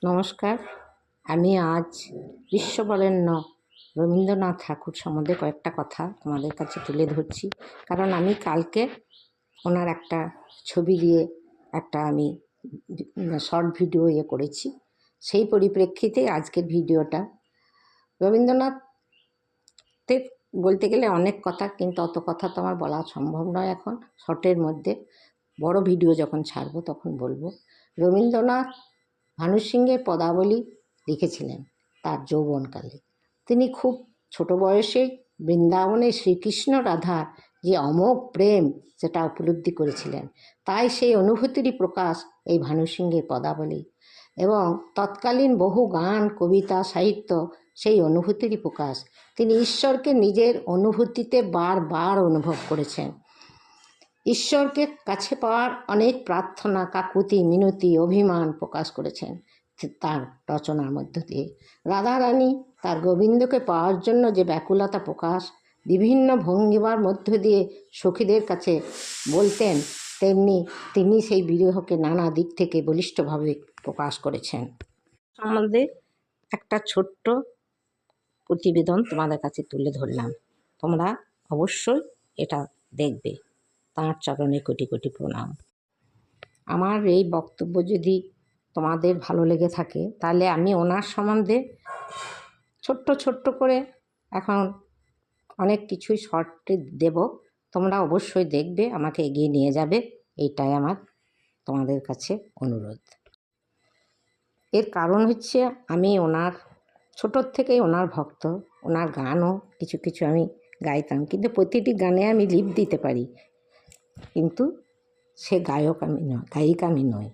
নমস্কার। আমি আজ বিশ্ববরেণ্য রবীন্দ্রনাথ ঠাকুর সম্বন্ধে কয়েকটা কথা তোমাদের কাছে তুলে ধরছি। কারণ আমি কালকে ওনার একটা ছবি দিয়ে একটা আমি শর্ট ভিডিও করেছি। সেই পরিপ্রেক্ষিতে আজকের ভিডিওটা। রবীন্দ্রনাথের বলতে গেলে অনেক কথা, কিন্তু অত কথা তো আমার বলা সম্ভব নয় এখন শর্টের মধ্যে। বড় ভিডিও যখন ছাড়বো তখন বলবো। রবীন্দ্রনাথ ভানু সিংহের পদাবলী লিখেছিলেন তার যৌবনকালে। তিনি খুব ছোট বয়সেই বৃন্দাবনে শ্রীকৃষ্ণ রাধার যে অমোঘ প্রেম সেটা উপলব্ধি করেছিলেন। তাই সেই অনুভূতিরই প্রকাশ এই ভানু সিংহের পদাবলী, এবং তৎকালীন বহু গান, কবিতা, সাহিত্য সেই অনুভূতিরই প্রকাশ। তিনি ঈশ্বরকে নিজের অনুভূতিতে বারবার অনুভব করেছেন। ঈশ্বরকে কাছে পাওয়ার অনেক প্রার্থনা, কাকুতি মিনতি, অভিমান প্রকাশ করেছেন তার রচনার মধ্য দিয়ে। রাধারানী তার গোবিন্দকে পাওয়ার জন্য যে ব্যাকুলতা প্রকাশ বিভিন্ন ভঙ্গিমার মধ্য দিয়ে সখীদের কাছে বলতেন, তেমনি তিনি সেই বিরহকে নানা দিক থেকে বলিষ্ঠভাবে প্রকাশ করেছেন। সম্বন্ধে একটা ছোট্ট প্রতিবেদন তোমাদের কাছে তুলে ধরলাম। তোমরা অবশ্যই এটা দেখবে। তাঁর চরণে কোটি কোটি প্রণাম। আমার এই বক্তব্য যদি তোমাদের ভালো লেগে থাকে তাহলে আমি ওনার সম্বন্ধে ছোট্ট করে এখন অনেক কিছুই শর্টে দেব। তোমরা অবশ্যই দেখবে, আমাকে এগিয়ে নিয়ে যাবে, এইটাই আমার তোমাদের কাছে অনুরোধ। এর কারণ হচ্ছে আমি ওনার ছোটোর থেকেই ওনার ভক্ত। ওনার গানও কিছু কিছু আমি গাইতাম, কিন্তু প্রতিটি গানে আমি লিপ দিতে পারি, কিন্তু সে গায়ক আমি নয়, গায়িকা আমি নই।